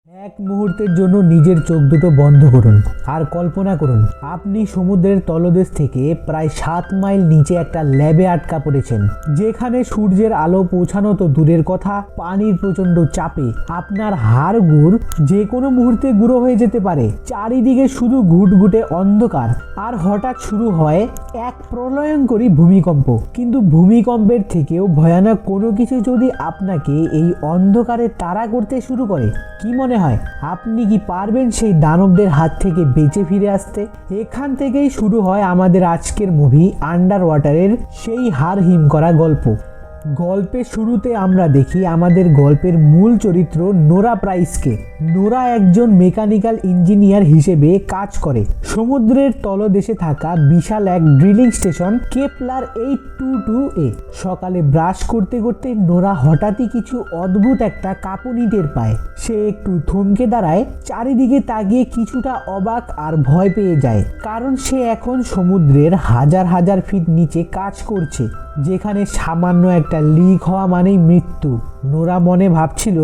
এক মুহূর্তের জন্য নিজের চোখ দুটো বন্ধ করুন আর কল্পনা করুন আপনি সমুদ্রের তলদেশ থেকে প্রায় 7 মাইল নিচে একটা ল্যাবে আটকা পড়েছেন, যেখানে সূর্যের আলো পৌঁছানো তো দূরের কথা, পানির প্রচন্ড চাপে আপনার হাড়গোড় যে কোনো মুহূর্তে গুঁড়ো হয়ে যেতে পারে। চারিদিকে শুধু ঘুটঘুটে অন্ধকার, আর হঠাৎ শুরু হয় এক প্রলয়ঙ্করী ভূমিকম্প। কিন্তু ভূমিকম্পের থেকেও ভয়ানক কোনো কিছু যদি আপনাকে এই অন্ধকারে তাড়া করতে শুরু করে, কি মনে হয় আপনি কি পারবেন সেই দানবদের হাত থেকে বেঁচে ফিরে আসতে? এখান থেকেই শুরু হয় আমাদের আজকের মুভি আন্ডার ওয়াটারের সেই হাড় হিম করা গল্প। গল্পের শুরুতে আমরা দেখি আমাদের গল্পের মূল চরিত্র নোরা প্রাইসকে। নোরা একজন মেকানিক্যাল ইঞ্জিনিয়ার হিসেবে কাজ করে সমুদ্রের তলদেশে থাকা বিশাল এক ড্রিলিং স্টেশন কেপলার 822 এ। সকালে ব্রাশ করতে করতে নোরা হঠাৎই কিছু অদ্ভুত একটা কাঁপুনি টের পায়। সে একটু থমকে দাঁড়ায়, চারিদিকে তাকিয়ে কিছুটা অবাক আর ভয় পেয়ে যায়, কারণ সে এখন সমুদ্রের হাজার হাজার ফিট নিচে কাজ করছে, যেখানে সামান্য একটা লিক হওয়া মানেই মৃত্যু। নোরা মনে ভাবছিল,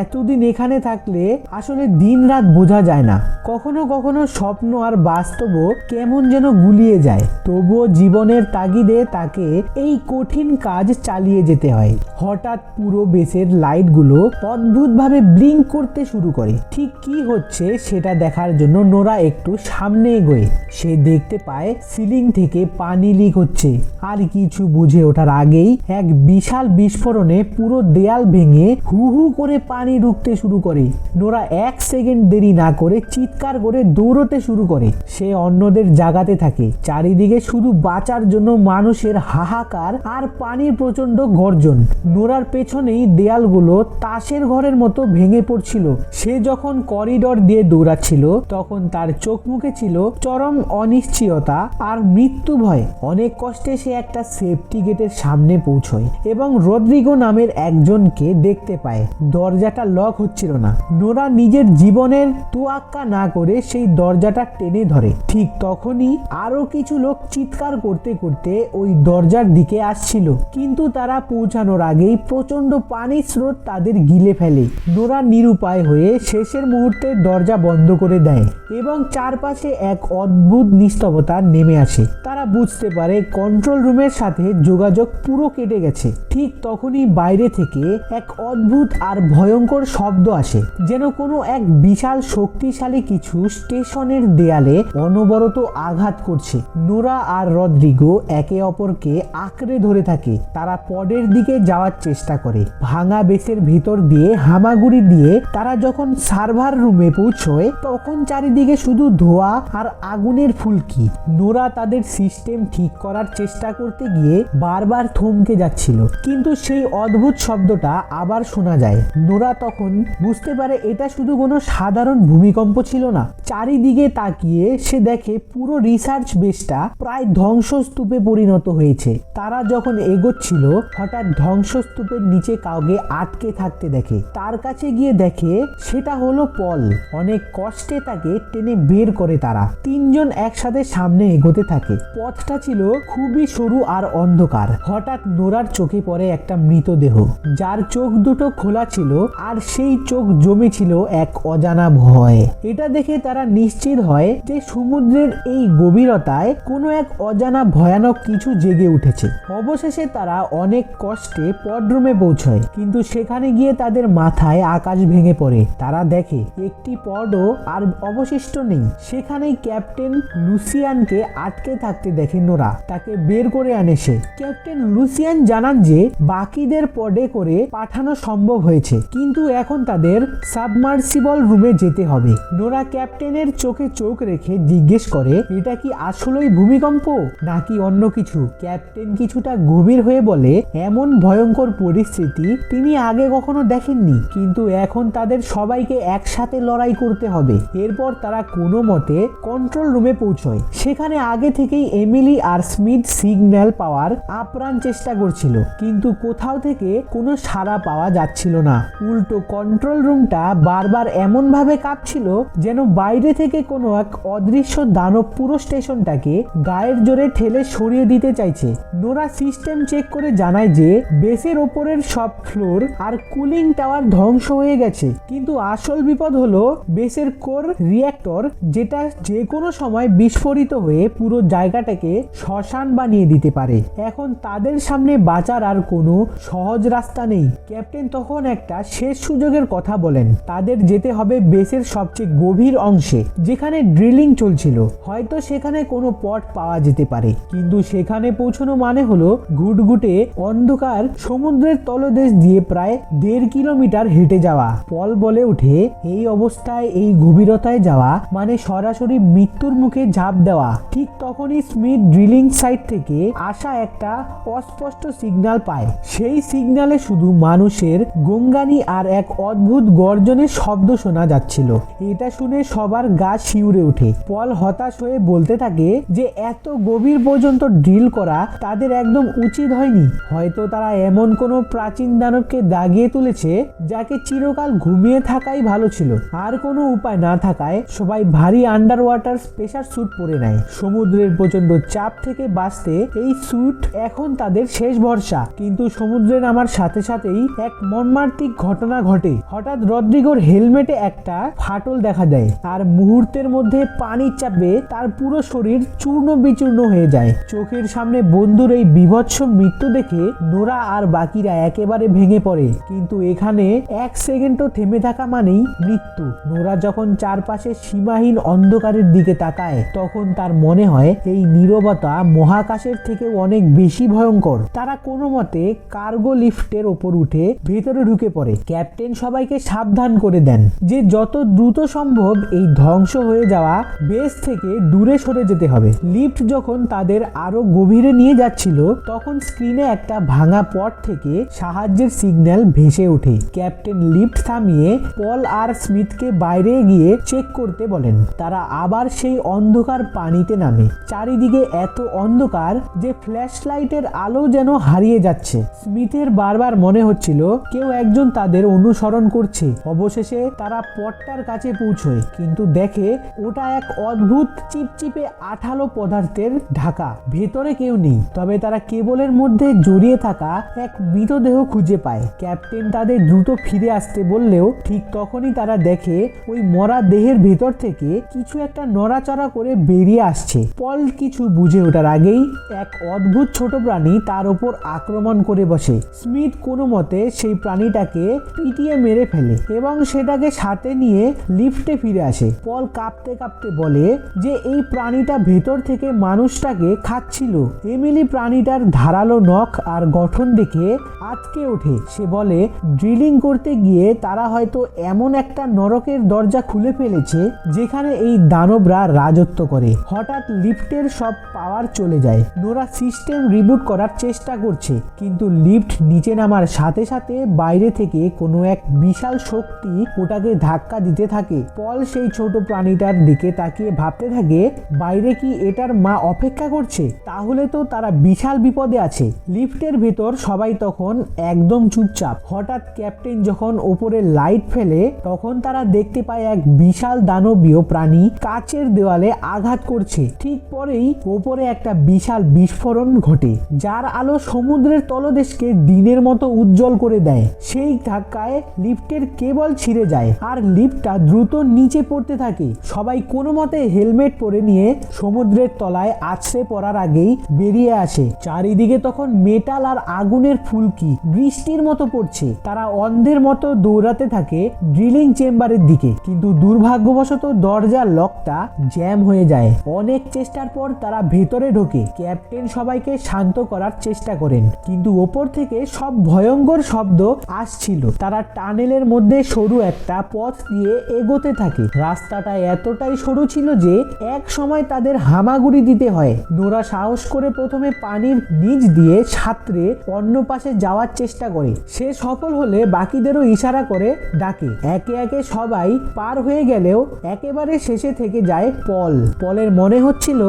এতদিন এখানে থাকলে আসলে দিন রাত বোঝা যায় না, কখনো কখনো স্বপ্ন আর বাস্তবও কেমন যেন গুলিয়ে যায়। তবুও জীবনের তাগিদে তাকে এই কঠিন কাজ চালিয়ে যেতে হয়। হঠাৎ পুরো বেসের লাইটগুলো অদ্ভুতভাবে ব্লিঙ্ক করতে শুরু করে। ঠিক কি হচ্ছে সেটা দেখার জন্য নোরা একটু সামনে এগোয়। সে দেখতে পায় সিলিং থেকে পানি লিক হচ্ছে, আর কিছু বুঝে ওঠার আগেই এক বিশাল বিস্ফোরণে পুরো দেয়াল ভেঙে হু হু করে পানি ঢুকতে শুরু করে। নোরা 1 সেকেন্ড দেরি না করে চিৎকার করে দৌড়তে শুরু করে। সে অন্যদের জাগাতে থাকে। চারিদিকে শুধু বাঁচার জন্য মানুষের হাহাকার আর পানির প্রচন্ড গর্জন। নোরার পেছনেই দেয়ালগুলো তাসের ঘরের মতো ভেঙে পড়ছিল। সে যখন করিডর দিয়ে দৌড়াচ্ছিল তখন তার চোখ মুখে ছিল চরম অনিশ্চয়তা আর মৃত্যু ভয়। অনেক কষ্টে সে একটা সেফটি গেটের সামনে পৌঁছয় এবং রদ্রিগো নামের একজনকে দেখতে পায়। দরজাটা লক হচ্ছিল না। নোরা নিজের জীবনের তোয়াক্কা না করে সেই দরজাটা টেনে ধরে। ঠিক তখনই আরো কিছু লোক চিৎকার করতে করতে ওই দরজার দিকে আসছিল, কিন্তু তারা পৌঁছানোর আগেই প্রচন্ড পানির স্রোত তাদের গিলে ফেলে। নোরা নিরুপায় হয়ে শেষের মুহূর্তে দরজা বন্ধ করে দেয় এবং চারপাশে এক অদ্ভুত নিস্তব্ধতা নেমে আসে। তারা বুঝতে পারে কন্ট্রোল রুমের সাথে যোগাযোগ পুরো কেটে গেছে। ঠিক তখনই বাইরে থেকে এক অদ্ভুত আর ভয়ঙ্কর শব্দ আসে, যেন কোনো এক বিশাল শক্তিশালী কিছু স্টেশনের দেয়ালে অনবরত আঘাত করছে। নোরা আর রদ্রিগো একে অপরকে আঁকড়ে ধরে থাকে। তারা পডের দিকে যাওয়ার চেষ্টা করে। ভাঙা বেসের ভিতর দিয়ে হামাগুড়ি দিয়ে তারা যখন সার্ভার রুমে পৌঁছয় তখন চারিদিকে শুধু ধোঁয়া আর আগুনের ফুলকি। নোরা তাদের সিস্টেম ঠিক করার চেষ্টা করতে গিয়ে বারবার থমকে যাচ্ছিল, কিন্তু সেই অদ্ভুত শব্দটা আবার শোনা যায়। নোরা তখন বুঝতে পারে এটা শুধু কোনো সাধারণ ভূমিকম্প ছিল না। চারিদিকে তাকিয়ে সে দেখে পুরো রিসার্চ বেসটা প্রায় ধ্বংসস্তূপে পরিণত হয়েছে। তারা যখন এগোচ্ছিল হঠাৎ ধ্বংসস্তূপের নিচে কাউকে আটকে থাকতে দেখে। তার কাছে গিয়ে দেখে সেটা হলো পল। অনেক কষ্টে তাকে টেনে বের করে তারা তিনজন একসাথে সামনে এগোতে থাকে। পথটা ছিল খুবই সরু আর অন্ধকার। হঠাৎ নোরার চোখে পড়ে একটা মৃতদেহ, যার চোখ দুটো খোলা ছিল আর সেই চোখ জমেছিল এক অজানা ভয়। এটা দেখে তারা নিশ্চিত হয় যে সমুদ্রের এই গভীরতায় কোনো এক অজানা ভয়ানক কিছু জেগে উঠেছে। অবশেষে তারা অনেক কষ্টে পডরুমে পৌঁছয়, কিন্তু সেখানে গিয়ে তাদের মাথায় আকাশ ভেঙে পড়ে। তারা দেখে একটি পডও আর অবশিষ্ট নেই। সেখানেই ক্যাপ্টেন লুসিয়ানকে আটকে থাকতে দেখে নোরা। তাকে বের করে আনে সে। ক্যাপ্টেন লুসিয়ান জানান যে বাকিদের পডে করে পাঠানো সম্ভব হয়েছে, কিন্তু এখন তাদের সাবমার্সিবল রুমে যেতে হবে। নোরা ক্যাপ্টেনের চোখে চোখ রেখে জিজ্ঞেস করে, এটা কি আসলেই ভূমিকম্প নাকি অন্য কিছু? ক্যাপ্টেন কিছুটা গভীর হয়ে বলে, এমন ভয়ঙ্কর পরিস্থিতি তিনি আগে কখনো দেখেননি, কিন্তু এখন তাদের সবাইকে একসাথে লড়াই করতে হবে। এরপর তারা কোনো মতে কন্ট্রোল রুমে পৌঁছয়। সেখানে আগে থেকেই এমিলি আর স্মিথ সিগন্যাল পাওয়ার আপ্রাণ চেষ্টা করছিল, কিন্তু কোথাও থেকে কোনো সাড়া পাওয়া যাচ্ছিল না। উল্টো কন্ট্রোল রুমটা বারবার এমনভাবে কাঁপছিল যেন বাইরে থেকে কোনো এক অদৃশ্য দানব পুরো স্টেশনটাকে গায়ের জোরে ঠেলে সরিয়ে দিতে চাইছে। নোরা সিস্টেম চেক করে জানায় যে বেসের ওপরের সব ফ্লোর আর কুলিং টাওয়ার ধ্বংস হয়ে গেছে, কিন্তু আসল বিপদ হলো বেসের কোর রিঅ্যাক্টর, যেটা যে কোনো সময় বিস্ফোরিত হয়ে পুরো জায়গাটাকে শ্মশান বানিয়ে দিতে পারে। এখন তাদের সামনে বাঁচার আর কোনো সহজ রাস্তা নেই। ক্যাপ্টেন তখন একটা শেষ সুযোগের কথা বলেন। তাদের যেতে হবে বেসের সবচেয়ে গভীর অংশে যেখানে ড্রিলিং চলছিল। হয়তো সেখানে কোনো পথ পাওয়া যেতে পারে, কিন্তু সেখানে পৌঁছানো মানে হলো ঘুটঘুটে অন্ধকার সমুদ্রের তলদেশ দিয়ে প্রায় 1.5 কিলোমিটার হেঁটে যাওয়া। পল বলে ওঠে, এই অবস্থায় এই গভীরতায় যাওয়া মানে সরাসরি মৃত্যুর মুখে ঝাঁপ দেওয়া। ঠিক তখনই স্মিথ ড্রিলিং সাইট থেকে আসা একটা অস্পষ্ট সিগন্যাল পায়। সেই সিগন্যালে শুধু মানুষের গঙ্গানি আর এক অদ্ভুত গর্জনের শব্দ শোনা যাচ্ছিল। এটা শুনে সবার গা শিউরে ওঠে। পল হতাশ হয়ে বলতে থাকে যে এত গভীর পর্যন্ত ড্রিল করা তাদের একদম উচিত হয়নি। হয়তো তারা এমন কোনো প্রাচীন দানবকে দাগিয়ে তুলেছে যাকে চিরকাল ঘুমিয়ে থাকাই ভালো ছিল। আর কোনো উপায় না থাকায় সবাই ভারী আন্ডার ওয়াটার প্রেসার স্যুট পরে নেয়। সমুদ্রের প্রচন্ড চাপ থেকে বাঁচতে এই স্যুট এখন তাদের শেষ ভরসা। কিন্তু সমুদ্রে নামার সাথে সাথেই এক মর্মান্তিক ঘটনা ঘটে। হঠাৎ রদ্রিগোর হেলমেটে একটা ফাটল দেখা দেয়, আর মুহূর্তের মধ্যে পানির চাপে তার পুরো শরীর চূর্ণ বিচূর্ণ হয়ে যায়। চোখের সামনে বন্ধুর এই বিভৎস মৃত্যু দেখে নোরা আর বাকিরা একেবারে ভেঙে পড়ে। কিন্তু এখানে 1 সেকেন্ডও থেমে থাকা মানেই মৃত্যু। নোরা যখন চারপাশে সীমাহীন অন্ধকারের দিকে তাকায় তখন তার মনে হয় এই নীরবতা মহাকাশের থেকে অনেক বেশি ভয়ঙ্কর। তারা কোনো মতে কার্গো লিফটের ওপর উঠে ভেতরে ঢুকে পড়ে। ক্যাপ্টেন সবাইকে সাবধান করে দেন যে যত দ্রুত সম্ভব এই ধ্বংস হয়ে যাওয়া বেস থেকে দূরে সরে যেতে হবে। লিফট যখন তাদের আরো গভীরে নিয়ে যাচ্ছিল তখন স্ক্রিনে একটা ভাঙা পথ থেকে সাহায্যের সিগন্যাল ভেসে ওঠে। ক্যাপ্টেন লিফট থামিয়ে পল আর স্মিথকে বাইরে গিয়ে চেক করতে বলেন। তারা আবার সেই অন্ধকার পানিতে নামে। চারিদিকে এত অন্ধকার যে ফ্ল্যাশ লাইটের আলো যেন হারিয়ে যাচ্ছে। স্মিথের বারবার মনে হচ্ছিল কেউ একজন তাদের অনুসরণ করছে। অবশেষে তারা পথটার কাছে পৌঁছয়, কিন্তু দেখে ওটা এক অদ্ভুত চিপচিপে আঠালো পদার্থের ঢাকা। ভেতরে কেউ নেই, তবে তারা কেবলের মধ্যে জড়িয়ে থাকা এক মৃতদেহ খুঁজে পায়। ক্যাপ্টেন তাদের দ্রুত ফিরে আসতে বললেও ঠিক তখনই তারা দেখে ওই মরা দেহের ভেতর থেকে কিছু একটা নড়াচড়া করে বেরিয়ে আসছে। পল কিছু বুঝে ওঠার আগেই এক অদ্ভুত ছোট প্রাণী তার উপর আক্রমণ করে বসে। স্মিথ কোনো মতে সেই প্রাণীটাকে পিটিয়ে মেরে ফেলে এবং সেটাকে সাথে নিয়ে লিফটে ফিরে আসে। পল কাঁপতে কাঁপতে বলে যে এই প্রাণীটা ভেতর থেকে মানুষটাকে খাচ্ছিল। এমিলি প্রাণীটার ধারালো নখ আর গঠন দেখে আঁতকে ওঠে। সে বলে ড্রিলিং করতে গিয়ে তারা হয়তো এমন একটা নরকের দরজা খুলে ফেলেছে যেখানে এই দানবরা রাজত্ব করে। হঠাৎ লিফটের সব পাওয়ার চলে যায়। নোরা সিস্টেম রিবুট করার চেষ্টা করছে, কিন্তু লিফট নিচে নামার সাথে সাথে বাইরে থেকে কোনো এক বিশাল শক্তি ওটাকে ধাক্কা দিতে থাকে। পল সেই ছোট প্রাণীটার দিকে তাকিয়ে ভাবতে থাকে বাইরে কি এটার মা অপেক্ষা করছে? তাহলে তো তারা বিশাল বিপদে আছে। লিফটের ভেতর সবাই তখন একদম চুপচাপ। হঠাৎ ক্যাপ্টেন যখন ওপরে লাইট ফেলে তখন তারা দেখতে পায় এক বিশাল দানবীয় প্রাণী কাচের দেওয়ালে আঘাত করছে। ঠিক পরেই ওপরে একটা বিশাল বিস্ফোরণ ঘটে, যার আলো সমুদ্রের তলদেশকে দিনের মতো উজ্জ্বল করে দেয়। সেই ধাক্কায় লিফটের কেবল ছিঁড়ে যায় আর লিফটটা দ্রুত নিচে পড়তে থাকে। সবাই কোনো মতে হেলমেট পরে নিয়ে সমুদ্রের তলায় আছড়ে পড়ার আগেই বেরিয়ে আসে। চারিদিকে তখন মেটাল আর আগুনের ফুলকি বৃষ্টির মতো পড়ছে। তারা অন্ধের মতো দৌড়াতে থাকে ড্রিলিং চেম্বারের দিকে, কিন্তু দুর্ভাগ্যবশত দরজার লকটা জ্যাম হয়ে যায়। অনেক চেষ্টার পর তারা ভেতরে ঢোকে। ক্যাপ্টেন সবাইকে শান্ত করার চেষ্টা করেন, কিন্তু ওপর থেকে সব ভয়ঙ্কর শব্দ আসছিল। তারা টানেলের মধ্যে সরু একটা পথ দিয়ে এগোতে থাকে। রাস্তাটা এতটাই সরু ছিল যে এক সময় তাদের হামাগুড়ি দিতে হয়। নোরা সাহস করে প্রথমে পানির নিচ দিয়ে সাঁতরে অন্য পাশে যাওয়ার চেষ্টা করে। সে সফল হলে বাকিদেরও ইশারা করে ডাকে। একে একে সবাই পার হয়ে গেলেও একেবারে শেষে থেকে যায় পল। পলের মনে হচ্ছিল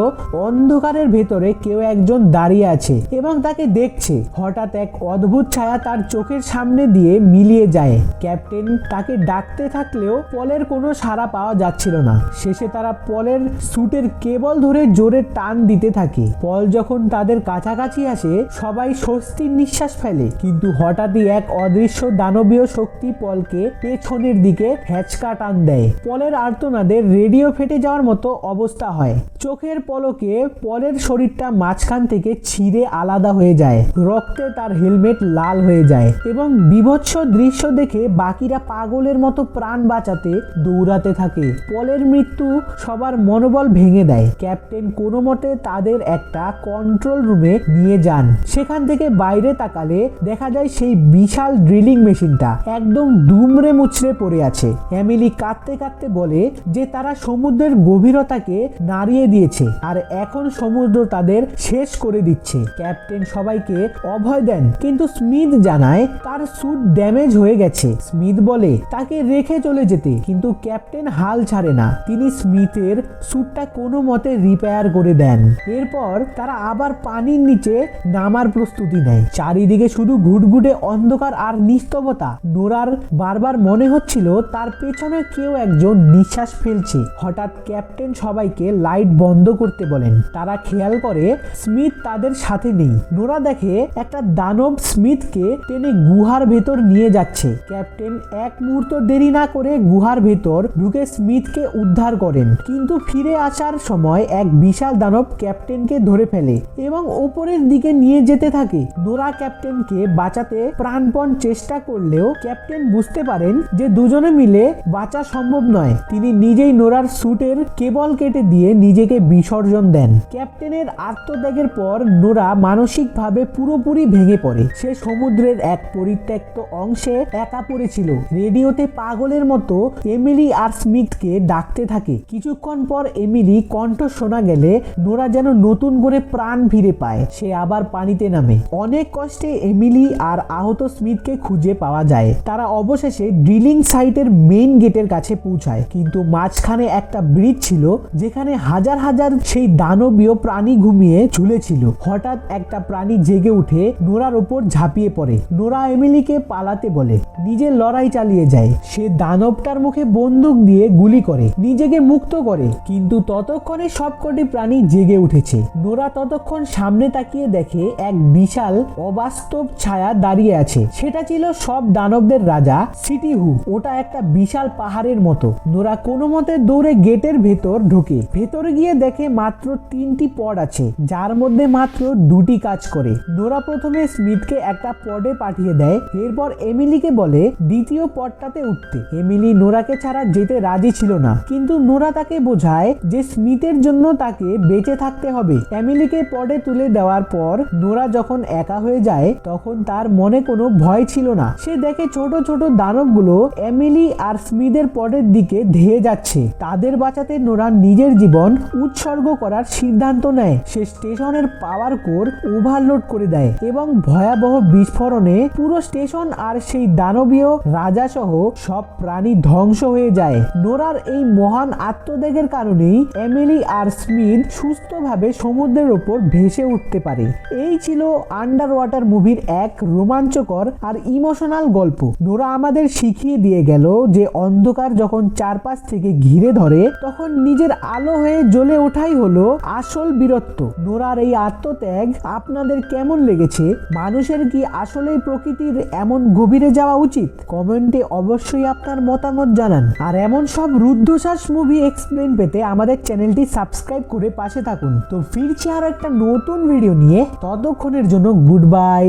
অন্ধকারের ভেতরে কেউ একজন দাঁড়িয়ে আছে এবং তাকে দেখছে। হঠাৎ এক অদ্ভুত ছায়া তার তার চোখের সামনে দিয়ে মিলিয়ে যায়। ক্যাপ্টেন তাকে ডাকতে থাকলেও পলের কোনো সাড়া পাওয়া যাচ্ছিল না। শেষে তারা পলের স্যুটের কেবল ধরে জোরে টান দিতে থাকে। পল যখন তাদের কাছাকাছি আসে সবাই স্বস্তির নিঃশ্বাস ফেলে, কিন্তু হঠাৎই এক অদৃশ্য দানবীয় শক্তি পলকে পেছনের দিকে হ্যাচকা টান দেয়। পলের আর্তনাদে রেডিও ফেটে যাওয়ার মতো অবস্থা হয়। চোখের পলকে পলের শরীরটা মাঝখান থেকে ছিঁড়ে আলাদা হয়ে যায়। রক্তে তার হেলমেট লাল হয়ে যায় এবং বীভৎস দৃশ্য দেখে বাকিরা পাগলের মতো প্রাণ বাঁচাতে দৌড়াতে থাকে। পলের মৃত্যু সবার মনোবল ভেঙে দেয়। ক্যাপ্টেন কোনো মতে তাদের একটা কন্ট্রোল রুমে নিয়ে যান। সেখান থেকে বাইরে তাকালে দেখা যায় সেই বিশাল ড্রিলিং মেশিনটা একদম দুমড়ে মুচড়ে পড়ে আছে। এমিলি কাঁদতে কাঁদতে বলে যে তারা সমুদ্রের গভীরতাকে নাড়িয়ে দিয়েছে আর এখন সমুদ্র তাদের শেষ করে দিচ্ছে। ক্যাপ্টেন সবাইকে অভয় দেন, কিন্তু স্মিথ জানায় তার স্যুট ড্যামেজ হয়ে গেছে। স্মিথ বলে তাকে রেখে চলে যেতে, কিন্তু ক্যাপ্টেন হাল ছাড়ে না। তিনি স্মিথের স্যুটটা কোনো মতে রিপেয়ার করে দেন। এরপর তারা আবার পানির নিচে নামার প্রস্তুতি নেয়। চারিদিকে শুধু ঘুটঘুটে অন্ধকার আর নিস্তবতা। নোরার বারবার মনে হচ্ছিল তার পেছনে কেউ একজন নিঃশ্বাস ফেলছে। হঠাৎ ক্যাপ্টেন সবাইকে লাইট বন্ধ করতে বলেন। তারা খেয়াল করে স্মিথ তাদের সাথে নেই। নোরা দেখে একটা দানব স্মিথকে টেনে গুহার ভেতর নিয়ে যাচ্ছে। ক্যাপ্টেন এক মুহূর্ত দেরি না করে গুহার ভেতর ঢুকে স্মিথকে উদ্ধার করেন, কিন্তু ফিরে আসার সময় এক বিশাল দানব ক্যাপ্টেনকে ধরে ফেলে এবং উপরের দিকে নিয়ে যেতে থাকে। নোরা ক্যাপ্টেনকে বাঁচাতে প্রাণপণ চেষ্টা করলেও ক্যাপ্টেন বুঝতে পারেন যে দুজনে মিলে বাঁচা সম্ভব নয়। তিনি নিজেই নোরার স্যুটের কেবল কেটে দিয়ে নিজেকে বিসর্জন দেন। ক্যাপ্টেনের আত্মত্যাগের পর নোরা মানসিকভাবে পুরোপুরি ভেঙে পড়ে। সে সমুদ্রের এক পরিত্যক্ত অংশে একা পড়েছিল। রেডিওতে পাগলের মতো এমিলি আর স্মিথকে ডাকতে থাকে। কিছুক্ষণ পর এমিলি কণ্ঠ শোনা গেলে নোরা যেন নতুন করে প্রাণ ফিরে পায়। সে আবার পানিতে নামে। অনেক কষ্টে এমিলি আর আহত স্মিথকে খুঁজে পাওয়া যায়। তারা অবশেষে ড্রিলিং সাইটের মেইন গেটের কাছে পৌঁছায়, কিন্তু মাঝখানে একটা ব্রিজ ছিল যেখানে হাজার হাজার সেই দানবীয় প্রাণী ঘুমিয়ে ঝুলেছিল। হঠাৎ একটা প্রাণী জেগে উঠে নোরার উপর ঝাঁপিয়ে পড়ে। নোরা এমিলিকে পালাতে বলে, নিজের লড়াই চালিয়ে যায়। সে দানবটার মুখে বন্দুক দিয়ে গুলি করে, নিজেকে মুক্ত করে, কিন্তু ততক্ষণে সবকটি প্রাণী জেগে উঠেছে। নোরা ততক্ষণ সামনে তাকিয়ে দেখে এক বিশাল অবাস্তব ছায়া দাঁড়িয়ে আছে। সেটা ছিল সব দানবদের রাজা সিটি হু। ওটা একটা বিশাল পাহাড়ের মতো। নোরা কোনো মতে দৌড়ে গেটের ভেতর ঢোকে। ভেতরে গিয়ে দেখে মাত্র 3টি পড আছে, যার মধ্যে মাত্র 2টি কাজ করে। নোরা প্রথমে স্মিথকে একটা পডে পাঠিয়ে দেয়, এরপর এমিলিকে বলে দ্বিতীয় পডটাতে উঠতে। এমিলি নোরাকে ছাড়া যেতে রাজি ছিল না, কিন্তু নোরা তাকে বোঝায় যে স্মিথের জন্য তাকে বেঁচে থাকতে হবে। এমিলিকে পডে তুলে দেওয়ার পর নোরা যখন একা হয়ে যায় তখন তার মনে কোনো ভয় ছিল না। সে দেখে ছোট ছোট দানবগুলো এমিলি আর স্মিথের পডের দিকে ধেয়ে যাচ্ছে। তাদের বাঁচাতে নোরা নিজের জীবন উৎসর্গ করার সিদ্ধান্ত নেয়। সে স্টেশনের পাওয়ার কোর ওভারলোড করে দেয় এবং ভয়াবহ বিস্ফোরণে পুরো স্টেশন আর সেই দানবীয় রাজা সহ সব প্রাণী ধ্বংস হয়ে যায়। নোরার এই মহান আত্মত্যাগের কারণেই এমিলি আর স্মিথ সুস্থভাবে সমুদ্রের ওপর ভেসে উঠতে পারে। এই ছিল আন্ডার ওয়াটার মুভির এক রোমাঞ্চকর আর ইমোশনাল গল্প। নোরা আমাদের শিখিয়ে দিয়ে গেল যে অন্ধকার যখন চারপাশ থেকে ঘিরে ধরে তখন নিজের আলো হয়ে জ্বলে ওঠাই হলো আসল বীরত্ব। নোরার এই আত্মত্যাগ আপনাদের কেমন লেগেছে? মানুষের কি আসলেই প্রকৃতির এমন গভীরে যাওয়া উচিত? কমেন্টে অবশ্যই আপনার মতামত জানান। আর এমন সব রুদ্ধশ্বাস মুভি এক্সপ্লেন পেতে আমাদের চ্যানেলটি সাবস্ক্রাইব করে পাশে থাকুন। তো ফিরছি আরো একটা নতুন ভিডিও নিয়ে, ততক্ষণের জন্য গুড বাই।